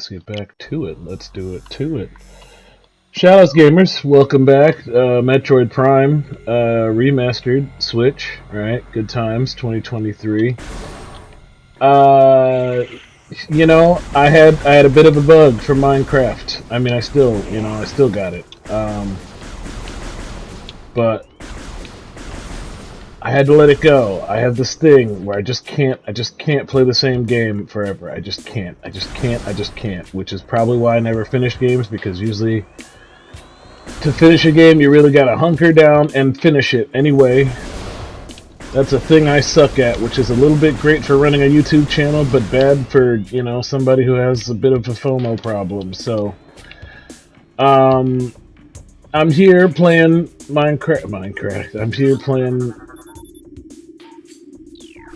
let's get back to it. Let's do it to it. Shoutouts gamers, welcome back. Metroid Prime, remastered, Switch, right? Good times, 2023. Uh, I had a bit of a bug from Minecraft. I mean, I still got it. But I had to let it go. I have this thing where I just can't play the same game forever. I just can't. Which is probably why I never finish games, because usually to finish a game, you really gotta hunker down and finish it anyway. That's a thing I suck at, which is a little bit great for running a YouTube channel, but bad for, somebody who has a bit of a FOMO problem. So, I'm here playing Minecraft. I'm here playing.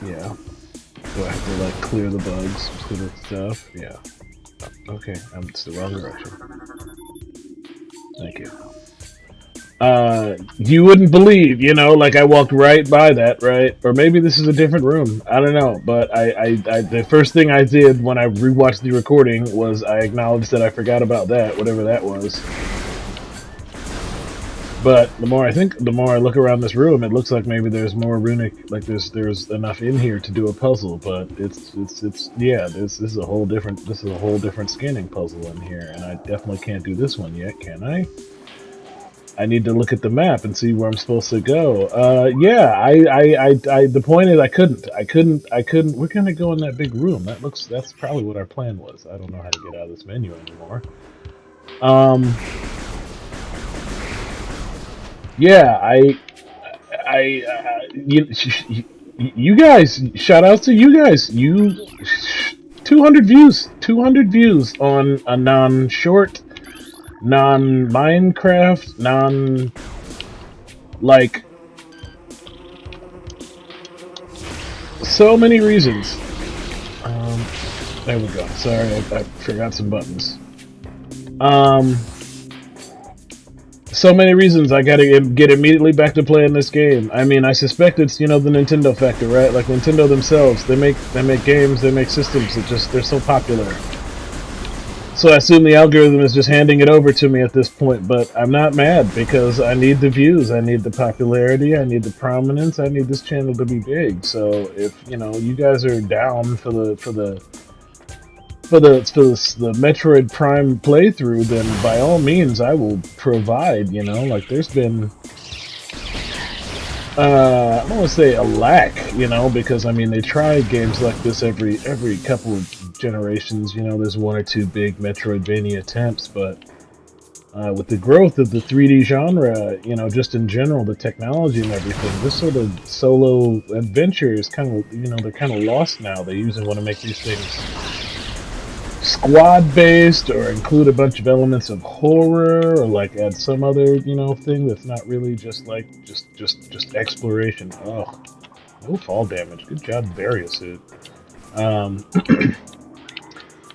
Yeah. Do I have to, like, clear the bugs, clear the stuff? Yeah. Okay, it's the wrong direction. Thank you. You wouldn't believe, like I walked right by that, right? Or maybe this is a different room. I don't know. But the first thing I did when I rewatched the recording was I acknowledged that I forgot about that, whatever that was. But the more I look around this room, it looks like maybe there's more runic, like there's enough in here to do a puzzle. But this is a whole different scanning puzzle in here, and I definitely can't do this one yet, can I? I need to look at the map and see where I'm supposed to go. The point is I couldn't. We're gonna go in that big room. That's probably what our plan was. I don't know how to get out of this menu anymore. Yeah, you guys, shout outs to you guys. 200 views on a non-short, non-Minecraft, like, so many reasons. There we go. Sorry, I forgot some buttons. So many reasons I gotta get immediately back to playing this game. I mean, I suspect it's, the Nintendo factor, right? Like, Nintendo themselves, they make games, they make systems that they're so popular. So I assume the algorithm is just handing it over to me at this point, but I'm not mad, because I need the views, I need the popularity, I need the prominence, I need this channel to be big. So if, you guys are down for the Metroid Prime playthrough, then by all means I will provide, like there's been I don't want to say a lack, because I mean they try games like this every couple of generations, there's one or two big Metroidvania attempts, but with the growth of the 3D genre, just in general, the technology and everything, this sort of solo adventure is kind of, they're kind of lost now. They usually want to make these things squad-based, or include a bunch of elements of horror, or like add some other, thing that's not really just exploration. Oh, no fall damage. Good job, barrier suit.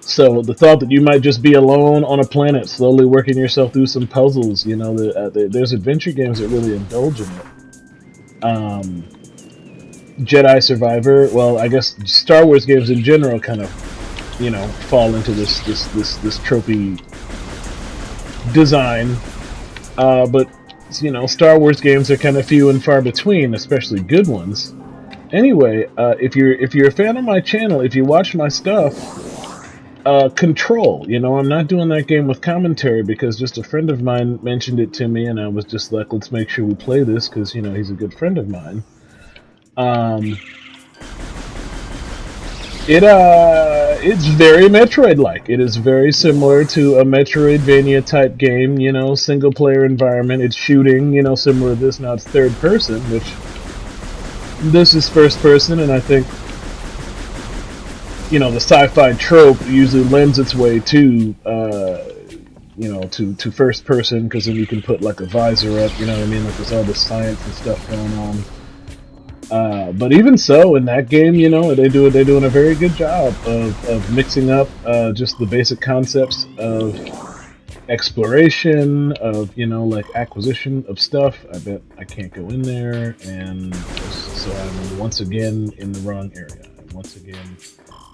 So the thought that you might just be alone on a planet, slowly working yourself through some puzzles, there's adventure games that really indulge in it. Jedi Survivor. Well, I guess Star Wars games in general kind of, fall into this tropey design. But Star Wars games are kind of few and far between, especially good ones. Anyway, if you're a fan of my channel, if you watch my stuff, Control. I'm not doing that game with commentary because just a friend of mine mentioned it to me, and I was just like, let's make sure we play this because he's a good friend of mine. It's very Metroid-like. It is very similar to a Metroidvania type game, single player environment. It's shooting, similar to this. Now it's third person, which this is first person, and I think, the sci-fi trope usually lends its way to, to first person, because then you can put like a visor up, like there's all this science and stuff going on. But even so, in that game, they're doing a very good job of mixing up just the basic concepts of exploration, of like acquisition of stuff. I bet I can't go in there, and so I'm once again in the wrong area. I'm once again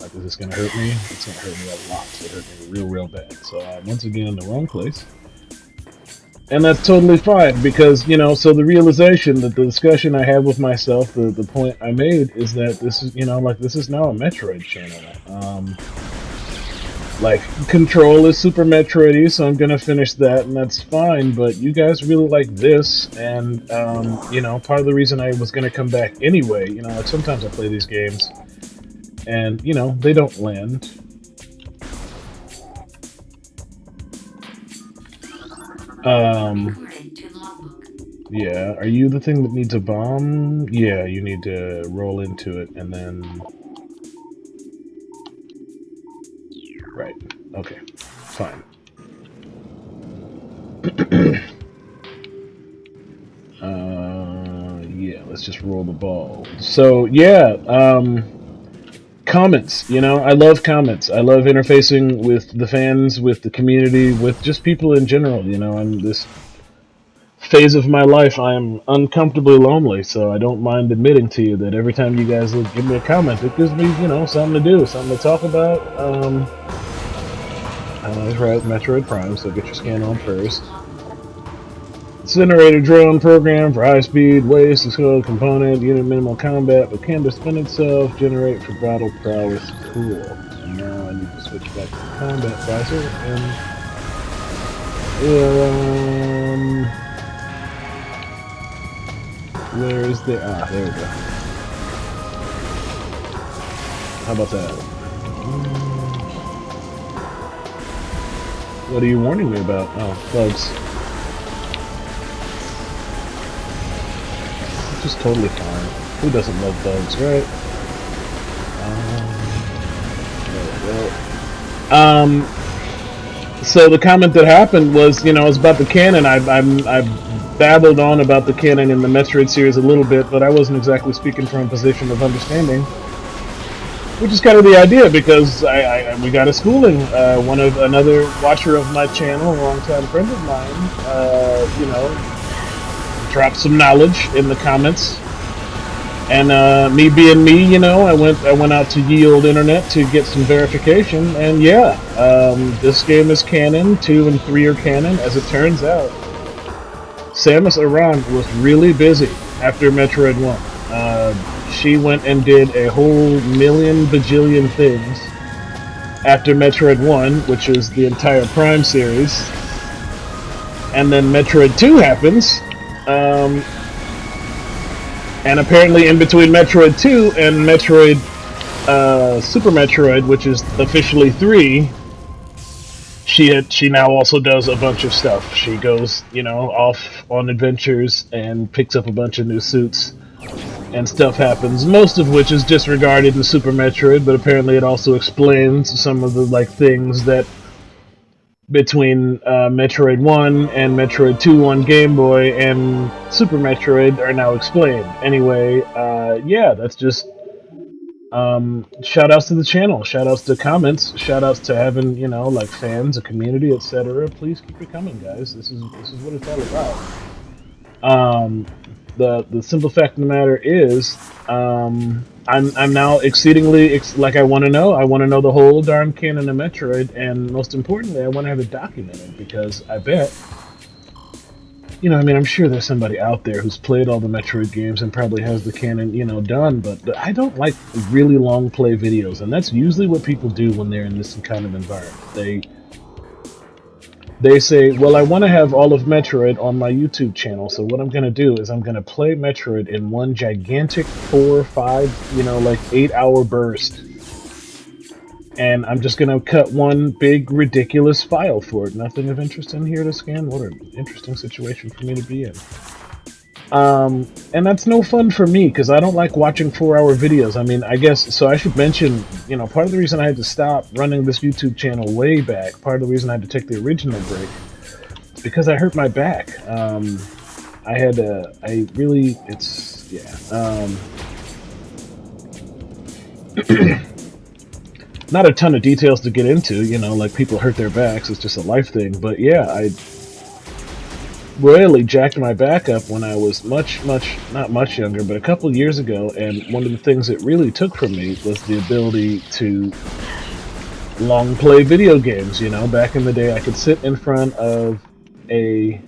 Like, is this gonna hurt me? It's gonna hurt me a lot. It hurt me real bad. So I'm once again in the wrong place. And that's totally fine because, you know, so the realization that the discussion I had with myself, the point I made is that this is, you know, like, this is now a Metroid channel. Like, Control is Super Metroid-y, so I'm gonna finish that, and that's fine, but you guys really like this, and, you know, part of the reason I was gonna come back anyway, you know, like, sometimes I play these games, and, you know, they don't land. Yeah, are you the thing that needs a bomb? Yeah, you need to roll into it, and then... Right, okay, fine. Yeah, let's just roll the ball. So, yeah, comments, you know, I love comments. I love interfacing with the fans, with the community, with just people in general, you know. I'm this phase of my life, I am uncomfortably lonely, so I don't mind admitting to you that every time you guys give me a comment, it gives me, you know, something to do, something to talk about. That's right, Metroid Prime, so get your scan on first. Incinerator drone program for high speed, waste, explode component, unit minimal combat, but can defend itself, generate for battle prowess. Cool. And now I need to switch back to the combat visor and where is the there we go. How about that? What are you warning me about? Oh, bugs. Just totally fine. Who doesn't love bugs, right? There we go. So the comment that happened was, you know, it's about the canon. I babbled on about the canon in the Metroid series a little bit, but I wasn't exactly speaking from a position of understanding. Which is kind of the idea, because we got a schooling. Another watcher of my channel, a longtime friend of mine, you know, dropped some knowledge in the comments, and me being me, you know, I went out to ye olde internet to get some verification, and yeah, this game is canon. 2 and 3 are canon, as it turns out. Samus Aran was really busy after Metroid 1. She went and did a whole million bajillion things after Metroid 1, which is the entire Prime series, and then Metroid 2 happens. And apparently in between Metroid 2 and Metroid Super Metroid, which is officially 3, she now also does a bunch of stuff. She goes, you know, off on adventures and picks up a bunch of new suits, and stuff happens, most of which is disregarded in Super Metroid, but apparently it also explains some of the, like, things that between Metroid 1 and Metroid 2 on Game Boy and Super Metroid are now explained. Anyway, yeah, that's just shout-outs to the channel, shout-outs to comments, shout-outs to having, you know, like, fans, a community, etc. Please keep it coming, guys. This is what it's all about. The simple fact of the matter is, I'm now exceedingly like, I want to know the whole darn canon of Metroid, and most importantly, I want to have it documented, because I bet, you know, I mean, I'm sure there's somebody out there who's played all the Metroid games and probably has the canon, you know, done, but I don't like really long play videos, and that's usually what people do when they're in this kind of environment. They say, well, I want to have all of Metroid on my YouTube channel, so what I'm going to do is I'm going to play Metroid in one gigantic 4 or 5, you know, like 8-hour burst. And I'm just going to cut one big, ridiculous file for it. Nothing of interest in here to scan? What an interesting situation for me to be in. And that's no fun for me, because I don't like watching 4-hour videos. I mean, I guess, so I should mention, you know, part of the reason I had to stop running this YouTube channel way back, part of the reason I had to take the original break, because I hurt my back. Not a ton of details to get into, you know, like, people hurt their backs, it's just a life thing, but yeah, royally jacked my back up when I was not much younger, but a couple years ago, and one of the things it really took from me was the ability to long play video games. You know, back in the day, I could sit in front of a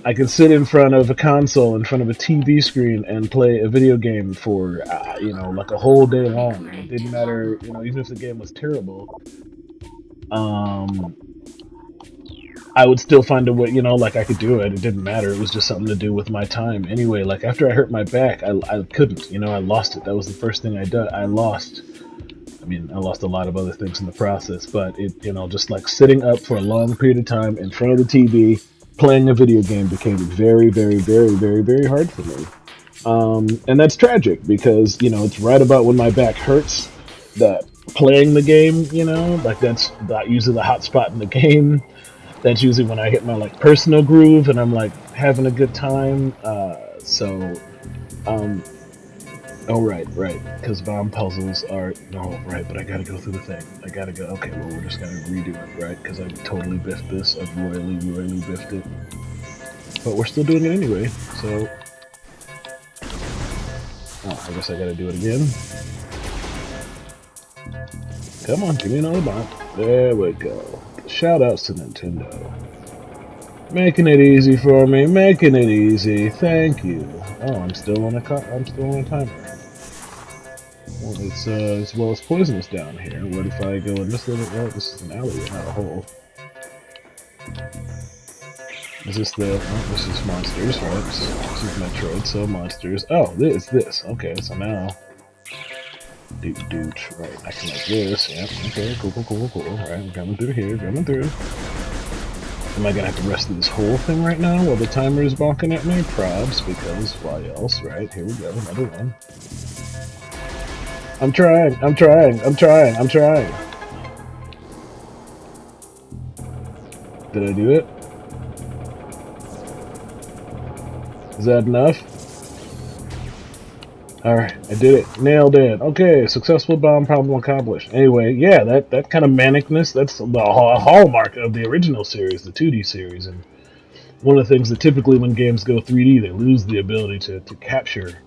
I could sit in front of a console, in front of a TV screen, and play a video game for, like a whole day long. And it didn't matter, even if the game was terrible, um, I would still find a way, like I could do it. It didn't matter. It was just something to do with my time. Anyway, like after I hurt my back, I couldn't, I lost it. That was the first thing I did. I lost a lot of other things in the process, but it, just like sitting up for a long period of time in front of the TV, playing a video game became very, very, very, very, very hard for me. And that's tragic because, it's right about when my back hurts that playing the game, like that's not usually the hot spot in the game. That's usually when I hit my like personal groove and I'm like having a good time. Oh, right, because bomb puzzles are... No, right, but I gotta go through the thing. I gotta go... Okay, well, we're just gonna redo it, right? Because I totally biffed this. I've royally biffed it. But we're still doing it anyway, so... Oh, I guess I gotta do it again. Come on, give me another bomb. There we go. Shoutouts to Nintendo. Making it easy for me, making it easy. Thank you. Oh, I'm still on a timer. Well, it's poisonous down here. What if I go in this little... Oh, this is an alley, not a hole. Is this the... Oh, this is monsters, right? This is Metroid, so monsters. Oh, this. Okay, so now... Doot. Right, I can like this. Yeah, okay, cool. Right, I'm coming through here, Am I gonna have to rest through this whole thing right now while the timer is bonking at me? Probs, because why else, right? Here we go, another one. I'm trying. Did I do it? Is that enough? Alright, I did it. Nailed it. Okay, successful bomb problem accomplished. Anyway, yeah, that kind of manicness, that's the hallmark of the original series, the 2D series, and one of the things that typically when games go 3D, they lose the ability to capture,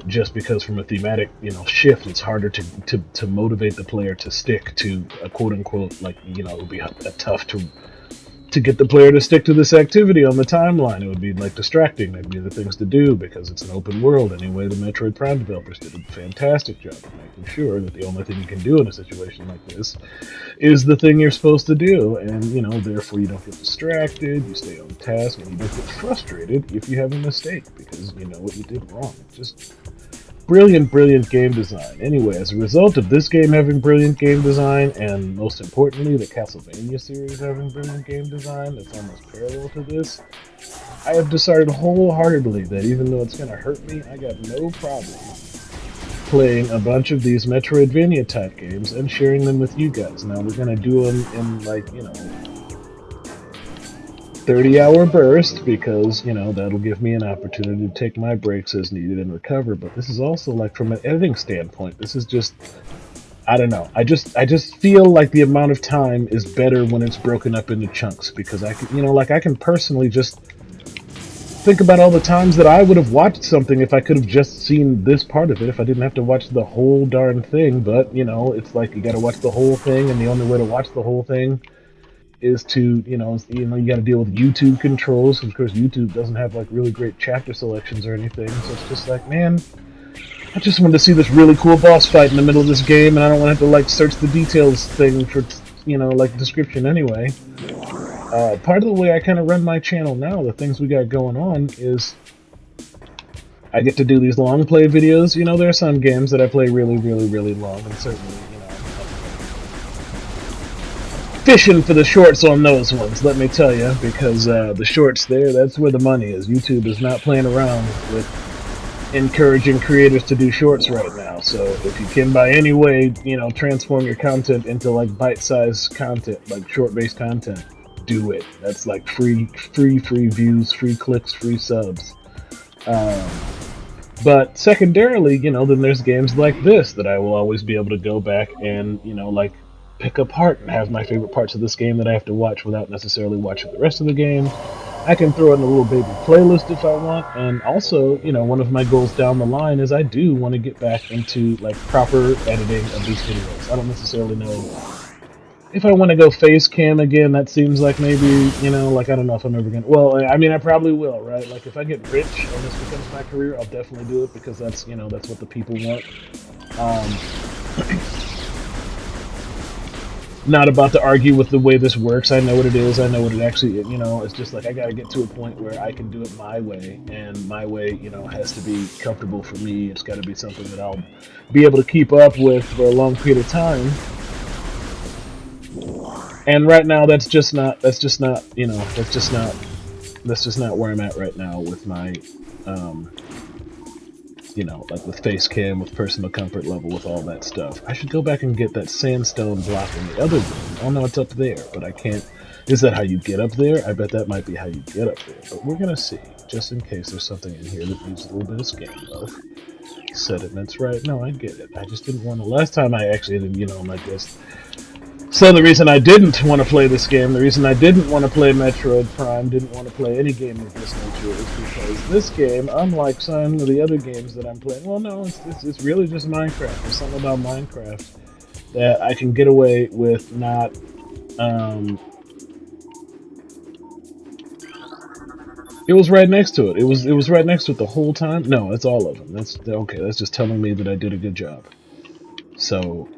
just because from a thematic, shift, it's harder to motivate the player to stick to a quote-unquote, like, it would be tough to get the player to stick to this activity on the timeline. It would be like distracting. There'd be other things to do because it's an open world. Anyway, the Metroid Prime developers did a fantastic job of making sure that the only thing you can do in a situation like this is the thing you're supposed to do, and therefore you don't get distracted, you stay on task, and you don't get frustrated if you have a mistake because you know what you did wrong. Just brilliant game design. Anyway, as a result of this game having brilliant game design, and most importantly, the Castlevania series having brilliant game design that's almost parallel to this, I have decided wholeheartedly that even though it's going to hurt me, I got no problem playing a bunch of these Metroidvania type games and sharing them with you guys. Now, we're going to do them in, 30-hour burst because, that'll give me an opportunity to take my breaks as needed and recover. But this is also, like, from an editing standpoint, this is just, I don't know. I just feel like the amount of time is better when it's broken up into chunks because I can, I can personally just think about all the times that I would have watched something if I could have just seen this part of it, if I didn't have to watch the whole darn thing. But, it's like you gotta watch the whole thing, and the only way to watch the whole thing is to, you got to deal with YouTube controls. Of course, YouTube doesn't have like really great chapter selections or anything. So it's just like, man, I just wanted to see this really cool boss fight in the middle of this game, and I don't want to have to like search the details thing for, like description anyway. Part of the way I kind of run my channel now, the things we got going on is I get to do these long play videos. There are some games that I play really long, and certainly, fishing for the shorts on those ones, let me tell you, because the shorts there, that's where the money is. YouTube is not playing around with encouraging creators to do shorts right now. So if you can by any way, transform your content into like bite-sized content, like short-based content, do it. That's like free views, free clicks, free subs. But secondarily, then there's games like this that I will always be able to go back and, like pick apart and have my favorite parts of this game that I have to watch without necessarily watching the rest of the game. I can throw in a little baby playlist if I want, and also, you know, one of my goals down the line is I do want to get back into like proper editing of these videos. I don't necessarily know if I want to go face cam again. That seems like maybe, you know, like I don't know if I'm ever gonna. Well, I mean, I probably will, right? Like if I get rich and this becomes my career, I'll definitely do it because that's, you know, that's what the people want. Not about to argue with the way this works. I know what it is. I know what it actually, you know, it's just like I got to get to a point where I can do it my way, and my way, you know, has to be comfortable for me. It's got to be something that I'll be able to keep up with for a long period of time. And right now, that's just not, you know, that's just not where I'm at right now with my, you know, like with face cam, with personal comfort level, with all that stuff. I should go back and get that sandstone block in the other room. Oh no, it's up there, but I can't. Is that how you get up there? I bet that might be how you get up there. But we're gonna see, just in case there's something in here that needs a little bit of scan love. Sediments, right? No, I get it. I just didn't want to. Last time I actually didn't, you know, like this. So the reason I didn't want to play this game, the reason I didn't want to play Metroid Prime, didn't want to play any game of this nature, is because this game, unlike some of the other games that I'm playing, well, no, it's really just Minecraft. There's something about Minecraft that I can get away with not, it was right next to it. It was right next to it the whole time. No, it's all of them. That's okay. That's just telling me that I did a good job. So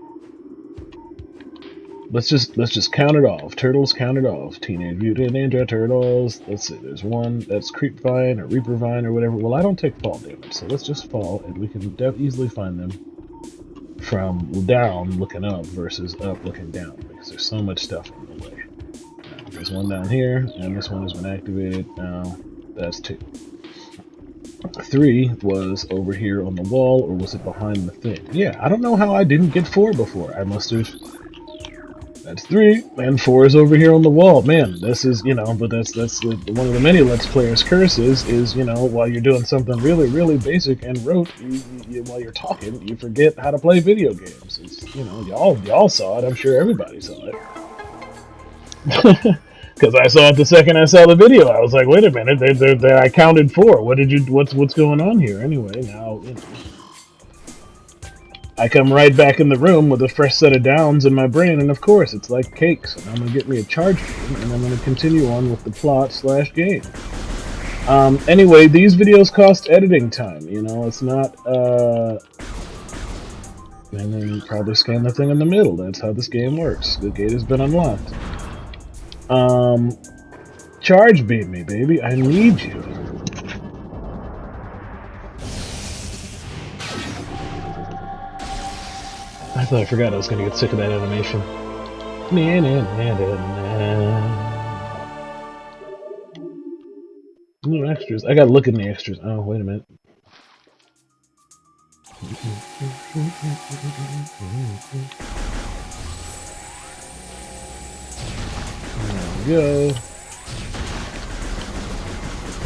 let's just count it off. Turtles, count it off. Teenage Mutant Ninja Turtles. Let's see. There's one that's Creepvine or Reaper Vine or whatever. Well, I don't take fall damage, so let's just fall, and we can easily find them from down looking up versus up looking down, because there's so much stuff in the way. There's one down here, and this one has been activated. Now that's 2. 3 was over here on the wall, or was it behind the thing? Yeah, I don't know how I didn't get 4 before. I must have. That's 3, and 4 is over here on the wall. Man, this is, you know, but that's one of the many Let's Players' curses is, you know, while you're doing something really, really basic and rote, while you're talking, you forget how to play video games. It's, you know, y'all saw it. I'm sure everybody saw it. Because I saw it the second I saw the video. I was like, wait a minute, I counted 4. What's going on here? Anyway, now, you know, I come right back in the room with a fresh set of downs in my brain, and of course, it's like cakes. And I'm going to get me a charge game, and I'm going to continue on with the plot/game. Anyway, these videos cost editing time, you know, it's not, and then you probably scan the thing in the middle. That's how this game works. The gate has been unlocked. Charge beam me, baby. I need you. I thought I forgot I was gonna get sick of that animation. No extras. I gotta look in the extras. Oh, wait a minute. There we go.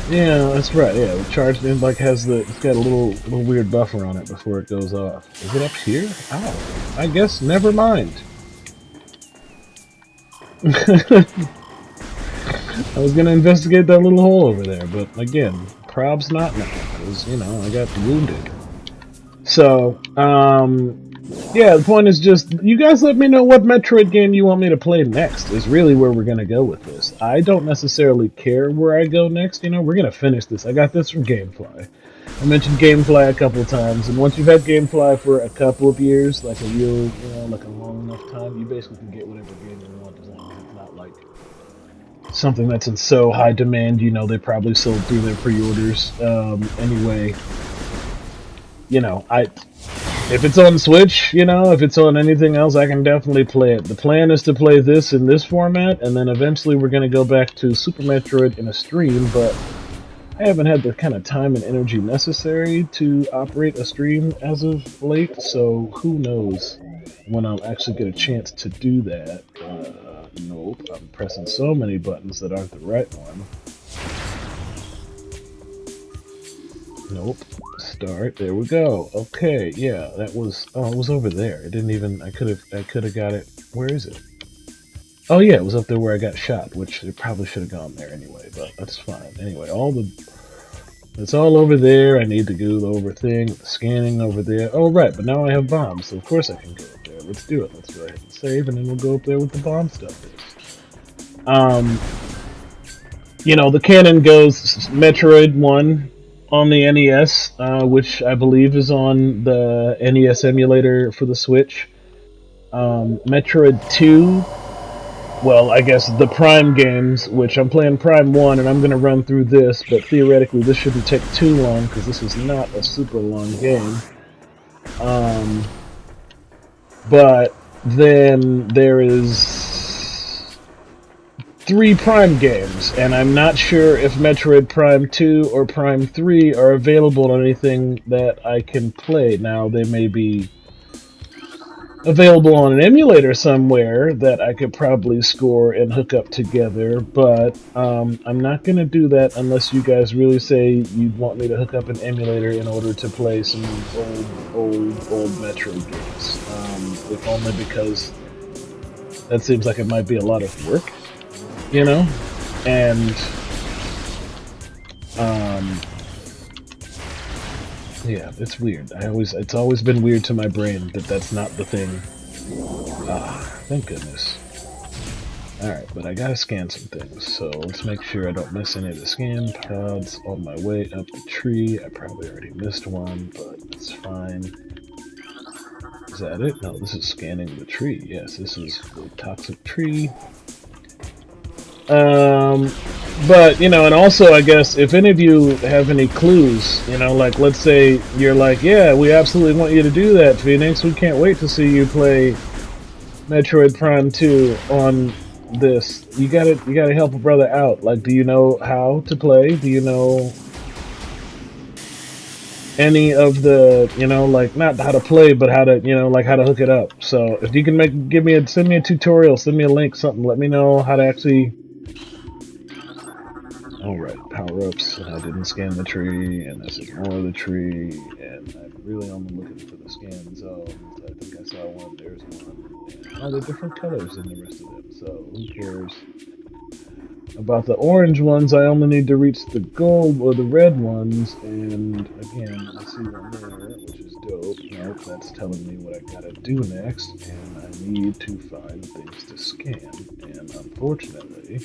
Yeah, that's right. Yeah, the charge in like has the, it's got a little weird buffer on it before it goes off. Is it up here? Oh, I guess never mind. I was gonna investigate that little hole over there, but again, probs not now, because, you know, I got wounded. So, yeah, the point is just, you guys let me know what Metroid game you want me to play next, is really where we're gonna go with this. I don't necessarily care where I go next, you know, we're gonna finish this. I got this from Gamefly. I mentioned Gamefly a couple of times, and once you've had Gamefly for a couple of years, like a real, you know, like a long enough time, you basically can get whatever game you want, as long as it's not like something that's in so high demand. You know, they probably sold through their pre-orders. Anyway, you know, if it's on Switch, you know, if it's on anything else, I can definitely play it. The plan is to play this in this format, and then eventually we're going to go back to Super Metroid in a stream, but I haven't had the kind of time and energy necessary to operate a stream as of late, so who knows when I'll actually get a chance to do that. Nope, I'm pressing so many buttons that aren't the right one. Nope. Start. There we go. Okay, yeah, that was. Oh, it was over there. It didn't even. I could have got it Where is it? Oh yeah, it was up there where I got shot, which it probably should have gone there anyway, but that's fine. Anyway, it's all over there. I need to go over scanning over there. Oh right, but now I have bombs, so of course I can go up there. Let's do it. Let's go ahead and save, and then we'll go up there with the bomb stuff is. The canon goes Metroid 1 on the NES, which I believe is on the NES emulator for the Switch. Metroid 2, well, I guess the Prime games, which I'm playing Prime 1, and I'm going to run through this, but theoretically this shouldn't take too long, because this is not a super long game. But then there is 3 Prime games, and I'm not sure if Metroid Prime 2 or Prime 3 are available on anything that I can play. Now, they may be available on an emulator somewhere that I could probably score and hook up together, but I'm not going to do that unless you guys really say you'd want me to hook up an emulator in order to play some old Metroid games. If only because that seems like it might be a lot of work, and yeah, it's weird. It's always been weird to my brain that that's not the thing. Thank goodness. Alright, but I gotta scan some things, so let's make sure I don't miss any of the scan pods on my way up the tree. I probably already missed one, but it's fine. Is that it? No, this is scanning the tree. Yes, this is the toxic tree. But, and also, I guess, if any of you have any clues, like, let's say you're like, yeah, we absolutely want you to do that, Phoenix. We can't wait to see you play Metroid Prime 2 on this. You gotta help a brother out. Like, do you know how to play? Do you know any of the, like, not how to play, but how to, like, how to hook it up? So, if you can send me a tutorial, send me a link, something, let me know how to actually... Alright, power-ups, and I didn't scan the tree, and this is more of the tree, and I'm really only looking for the scan zones. I think I saw one, there's one, and they're different colors than the rest of them, so who cares about the orange ones? I only need to reach the gold or the red ones, and again, I see one there, which is dope. Nope, that's telling me what I gotta do next, and I need to find things to scan, and unfortunately...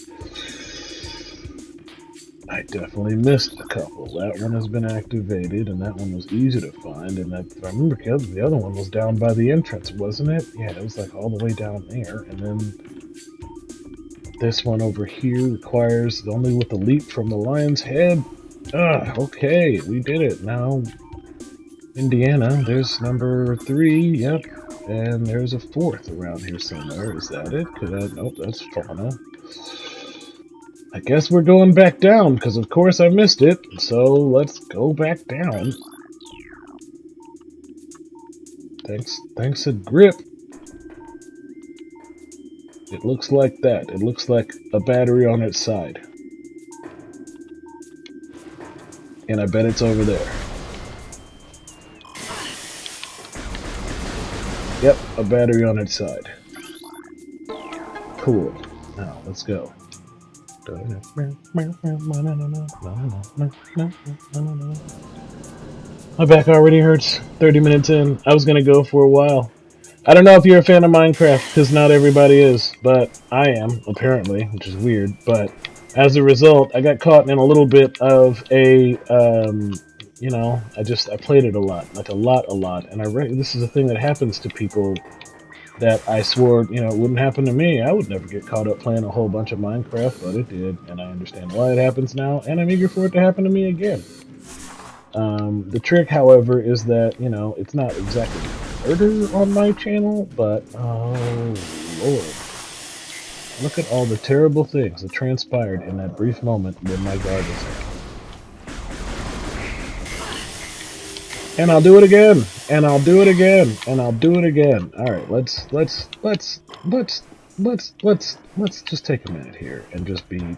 I definitely missed a couple. That one has been activated, and that one was easy to find, and if I remember, the other one was down by the entrance, wasn't it? Yeah, it was like all the way down there, and then this one over here requires only with the leap from the lion's head. Okay, we did it. Now, Indiana, there's number 3, yep, and there's a 4th around here somewhere. Is that it? Nope, that's Fauna. I guess we're going back down, because of course I missed it, so let's go back down. Thanks a grip. It looks like that. It looks like a battery on its side. And I bet it's over there. Yep, a battery on its side. Cool. Now, let's go. My back already hurts. 30 minutes in. I was gonna go for a while. I don't know if you're a fan of Minecraft, because not everybody is, but I am, apparently, which is weird. But as a result, I got caught in a little bit of a, I played it a lot, like a lot, and this is a thing that happens to people that I swore, it wouldn't happen to me. I would never get caught up playing a whole bunch of Minecraft, but it did, and I understand why it happens now, and I'm eager for it to happen to me again. The trick, however, is that, it's not exactly murder on my channel, but, oh, Lord. Look at all the terrible things that transpired in that brief moment when my guard was up. And I'll do it again, and I'll do it again, and I'll do it again. Alright, let's just take a minute here and just be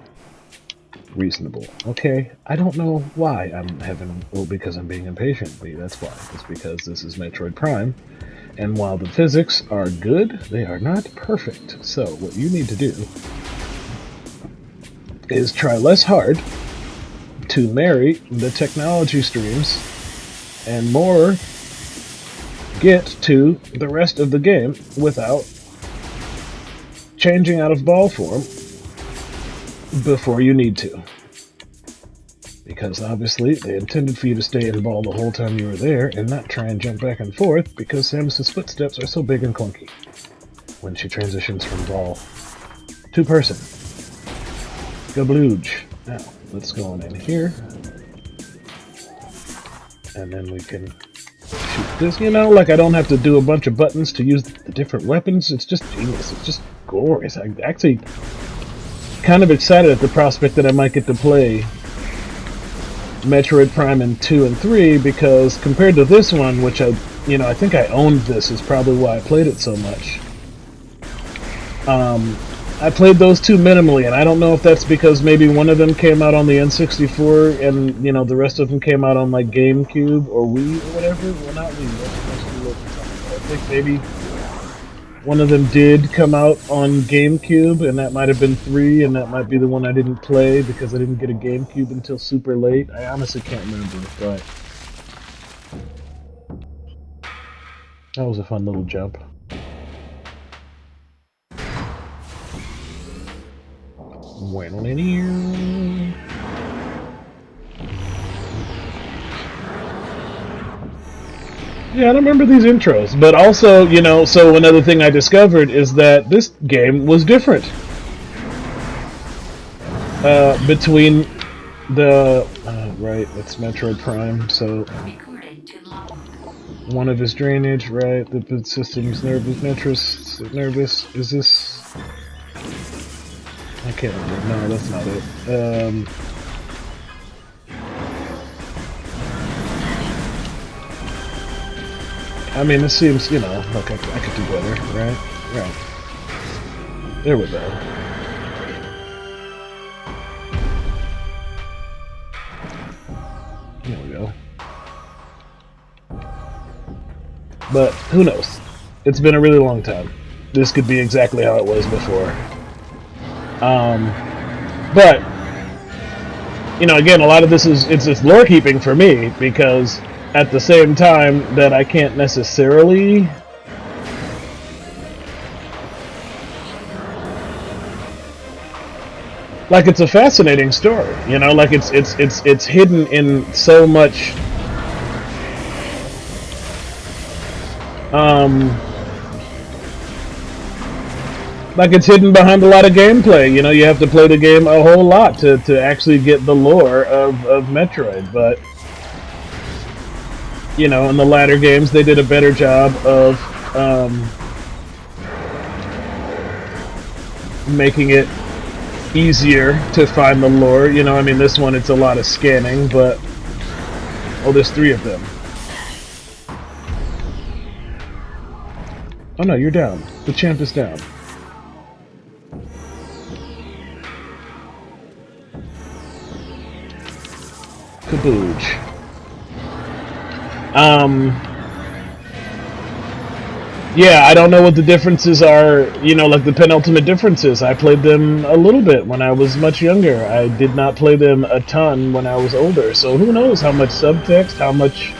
reasonable, okay? I don't know why I'm having, because I'm being impatient. That's why. It's because this is Metroid Prime, And while the physics are good, they are not perfect. So what you need to do is try less hard to marry the technology streams and more get to the rest of the game without changing out of ball form before you need to. Because obviously they intended for you to stay in ball the whole time you were there and not try and jump back and forth because Samus's footsteps are so big and clunky when she transitions from ball to person. Gablooge. Now, let's go on in here. And then we can shoot this. You know, like I don't have to do a bunch of buttons to use the different weapons. It's just genius. It's just glorious. I'm actually kind of excited at the prospect that I might get to play Metroid Prime in 2 and 3 because compared to this one, which I think I owned this, is probably why I played it so much. I played those two minimally, and I don't know if that's because maybe one of them came out on the N64 and, the rest of them came out on, like, GameCube or Wii or whatever. Well, not Wii. I think maybe one of them did come out on GameCube, and that might have been 3, and that might be the one I didn't play because I didn't get a GameCube until super late. I honestly can't remember, but that was a fun little jump. Yeah, I don't remember these intros, but also, so another thing I discovered is that this game was different. Between the... right, it's Metroid Prime, so... One of his drainage, right, the system's nervous, is this... I can't remember. No, that's not it. I mean, this seems, like I could do better, right? Right. There we go. There we go. But, who knows? It's been a really long time. This could be exactly how it was before. But, again, a lot of this it's lore keeping for me, because at the same time that I can't necessarily like, it's a fascinating story, like it's hidden in so much like it's hidden behind a lot of gameplay. You have to play the game a whole lot to actually get the lore of Metroid, but in the latter games they did a better job of making it easier to find the lore. I mean, this one it's a lot of scanning, but oh, there's 3 of them. Oh no, you're down. The champ is down. Kabooge. Yeah, I don't know what the differences are, like the penultimate differences. I played them a little bit when I was much younger. I did not play them a ton when I was older, so who knows how much subtext, how much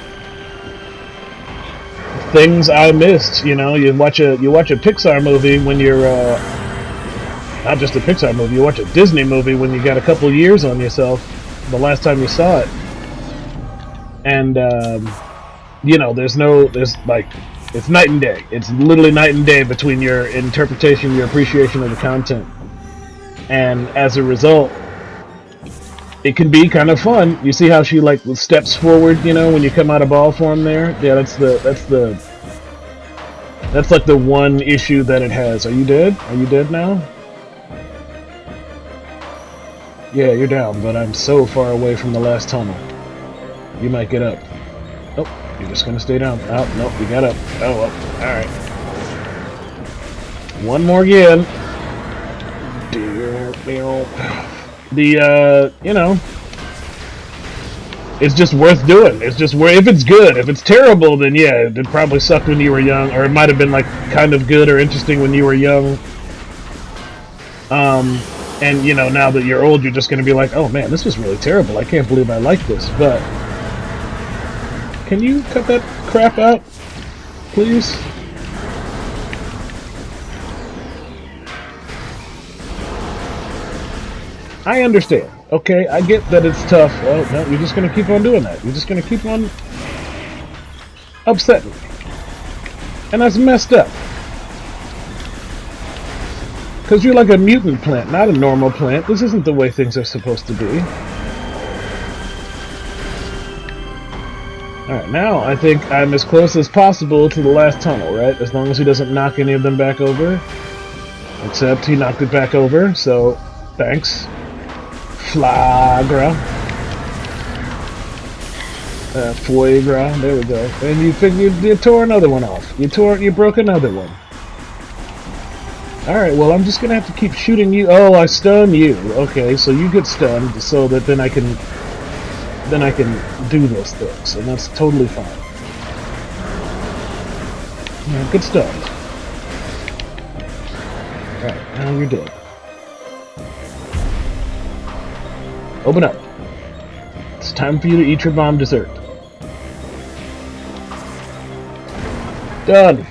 things I missed. You watch a Pixar movie when you're not just a Pixar movie, you watch a Disney movie when you got a couple years on yourself the last time you saw it. And there's like, it's night and day. It's literally night and day between your interpretation, your appreciation of the content. And as a result, it can be kind of fun. You see how she like steps forward, when you come out of ball form there? Yeah, that's like the one issue that it has. Are you dead? Are you dead now? Yeah, you're down, but I'm so far away from the last tunnel. You might get up. Oh, you're just gonna stay down. Oh, nope, you got up. Oh, well, alright. One more again. it's just worth doing. It's just if it's good. If it's terrible, then yeah, it probably sucked when you were young, or it might have been like kind of good or interesting when you were young. And you know, now that you're old, you're just going to be like, oh man, this was really terrible. I can't believe I like this. But can you cut that crap out, please? I understand. Okay, I get that it's tough. Well, no, you're just going to keep on doing that. You're just going to keep on upsetting me. And that's messed up. Because you're like a mutant plant, not a normal plant. This isn't the way things are supposed to be. Alright, now I think I'm as close as possible to the last tunnel, right? As long as he doesn't knock any of them back over. Except he knocked it back over, so thanks. Flaahgra. Flaahgra, there we go. And you tore another one off. You broke another one. Alright, well I'm just gonna have to keep shooting you. Oh, I stun you. Okay, so you get stunned so that then I can do those things, and that's totally fine. Yeah, good stuff. Alright, now you're dead. Open up. It's time for you to eat your bomb dessert. Done.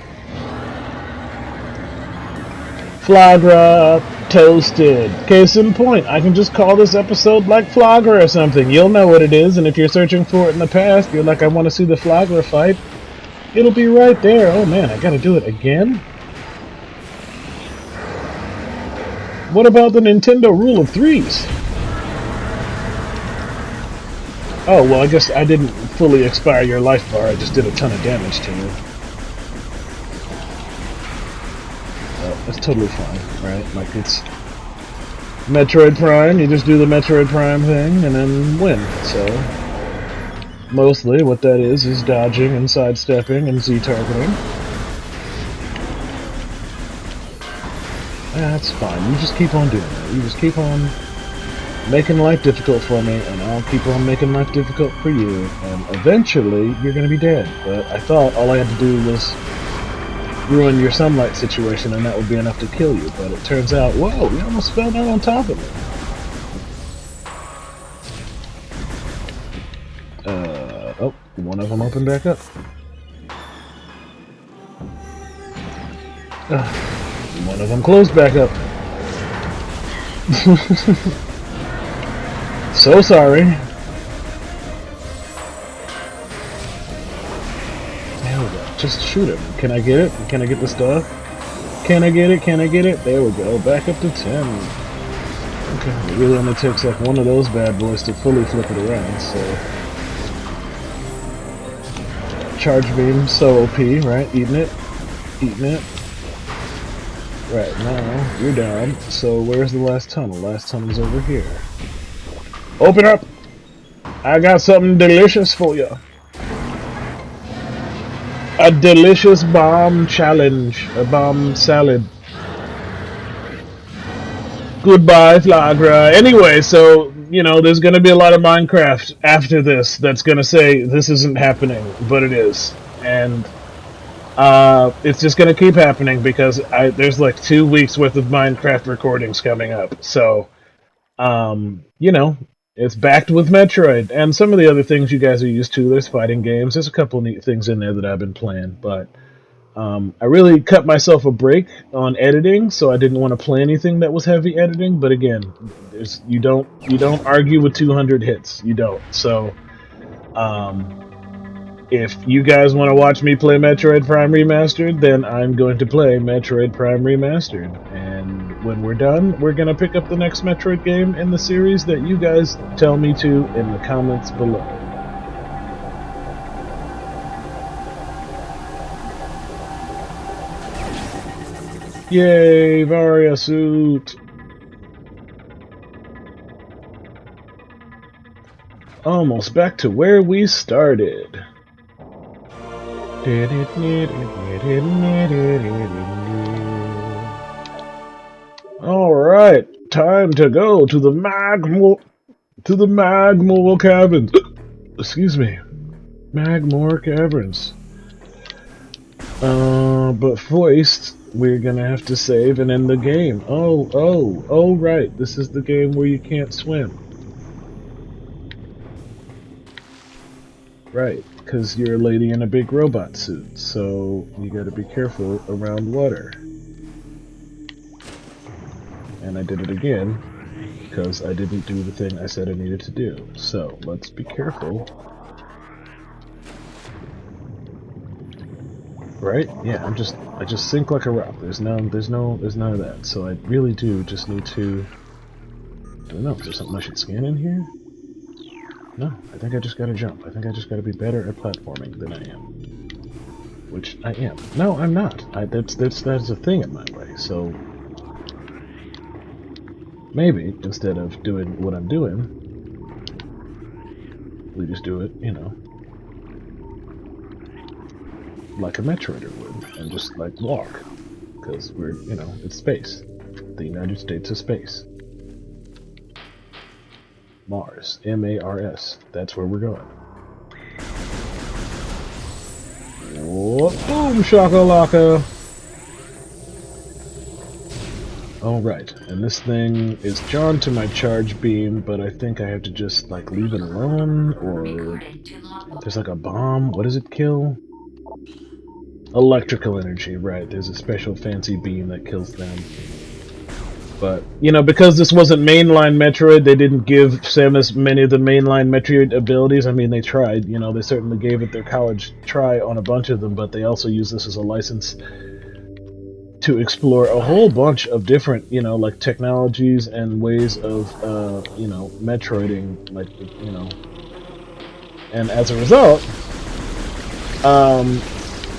Flaahgra toasted. Case in point, I can just call this episode like Flaahgra or something. You'll know what it is, and if you're searching for it in the past, you're like, I want to see the Flaahgra fight. It'll be right there. Oh man, I gotta do it again? What about the Nintendo rule of threes? Oh, well, I guess I didn't fully expire your life bar. I just did a ton of damage to you. Oh, that's totally fine, right? Like, it's Metroid Prime. You just do the Metroid Prime thing and then win. So, mostly what that is dodging and sidestepping and Z-targeting. That's fine. You just keep on doing that. You just keep on making life difficult for me, and I'll keep on making life difficult for you, and eventually you're gonna be dead. But I thought all I had to do was ruin your sunlight situation and that would be enough to kill you, but it turns out, whoa, you almost fell down on top of me. Oh, one of them opened back up. One of them closed back up. So sorry. There we go. Just shoot him. Can I get it? Can I get the stuff? Can I get it? Can I get it? There we go. Back up to 10. Okay, it really only takes like one of those bad boys to fully flip it around, so... Charge beam, so OP, right? Eating it. Eating it. Right, now, you're down. So where's the last tunnel? Last tunnel's over here. Open up! I got something delicious for you. A delicious bomb challenge. A bomb salad. Goodbye, Flaahgra. Anyway, so, you know, there's gonna be a lot of Minecraft after this that's gonna say this isn't happening, but it is. And it's just gonna keep happening because there's like 2 weeks worth of Minecraft recordings coming up. So, you know, it's backed with Metroid and some of the other things you guys are used to. There's fighting games. There's a couple neat things in there that I've been playing, but I really cut myself a break on editing, so I didn't want to play anything that was heavy editing. But again, you don't argue with 200 hits. You don't. So, if you guys want to watch me play Metroid Prime Remastered, then I'm going to play Metroid Prime Remastered. And when we're done, we're going to pick up the next Metroid game in the series that you guys tell me to in the comments below. Yay, Varia suit! Almost back to where we started. Alright, time to go to the Magmore caverns. Excuse me. Magmore Caverns. But first, we're gonna have to save and end the game. Oh, right. This is the game where you can't swim. Right, because you're a lady in a big robot suit, so you gotta be careful around water. And I did it again, because I didn't do the thing I said I needed to do. So, let's be careful. Right? Yeah, I just sink like a rock. There's none of that. So I really do just need to, I don't know, is there something I should scan in here? No, I think I just gotta jump. I think I just gotta be better at platforming than I am. Which I am. No, I'm not. That's a thing in my way, so maybe instead of doing what I'm doing, we just do it, you know, like a Metroider would, and just like walk. Because we're, you know, it's space. The United States of space. Mars. M-A-R-S. That's where we're going. Whoa, boom, shakalaka! Alright, and this thing is drawn to my charge beam, but I think I have to just, like, leave it alone, or there's like a bomb. What does it kill? Electrical energy, right. There's a special fancy beam that kills them. But, you know, because this wasn't mainline Metroid, they didn't give Samus many of the mainline Metroid abilities. I mean, they tried, you know, they certainly gave it their college try on a bunch of them, but they also used this as a license to explore a whole bunch of different, you know, like, technologies and ways of, you know, Metroiding, like, you know. And as a result,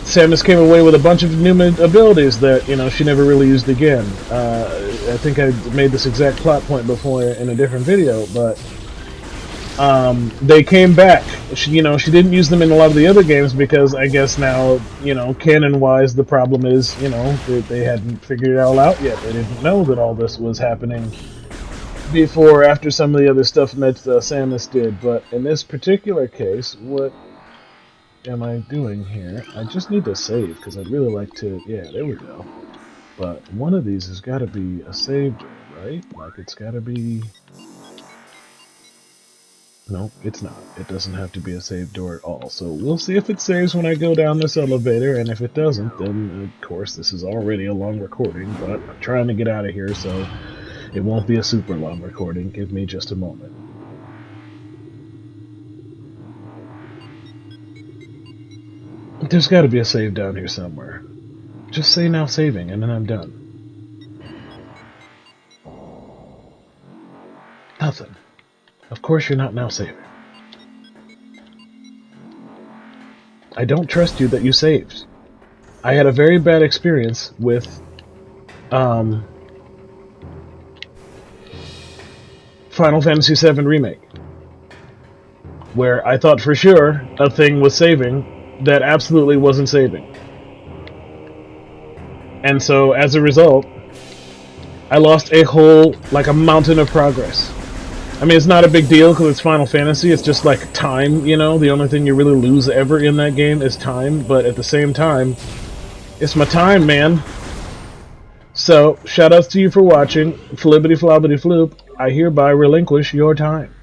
Samus came away with a bunch of new abilities that, you know, she never really used again. I think I made this exact plot point before in a different video, but they came back. She didn't use them in a lot of the other games because I guess now, you know, canon-wise, the problem is, you know, they hadn't figured it all out yet. They didn't know that all this was happening before or after some of the other stuff Samus did. But in this particular case, what am I doing here? I just need to save because I'd really like to. Yeah, there we go. But one of these has got to be a save door, right? Like it's got to be. No, it's not. It doesn't have to be a save door at all. So we'll see if it saves when I go down this elevator, and if it doesn't, then of course this is already a long recording. But I'm trying to get out of here, so it won't be a super long recording. Give me just a moment. There's got to be a save down here somewhere. Just say now saving, and then I'm done. Nothing. Of course you're not now saving. I don't trust you that you saved. I had a very bad experience with, Final Fantasy VII Remake, where I thought for sure a thing was saving that absolutely wasn't saving. And so, as a result, I lost a mountain of progress. I mean, it's not a big deal because it's Final Fantasy, it's just like time, you know? The only thing you really lose ever in that game is time, but at the same time, it's my time, man. So, shoutouts to you for watching. Flibbity flobbity floop, I hereby relinquish your time.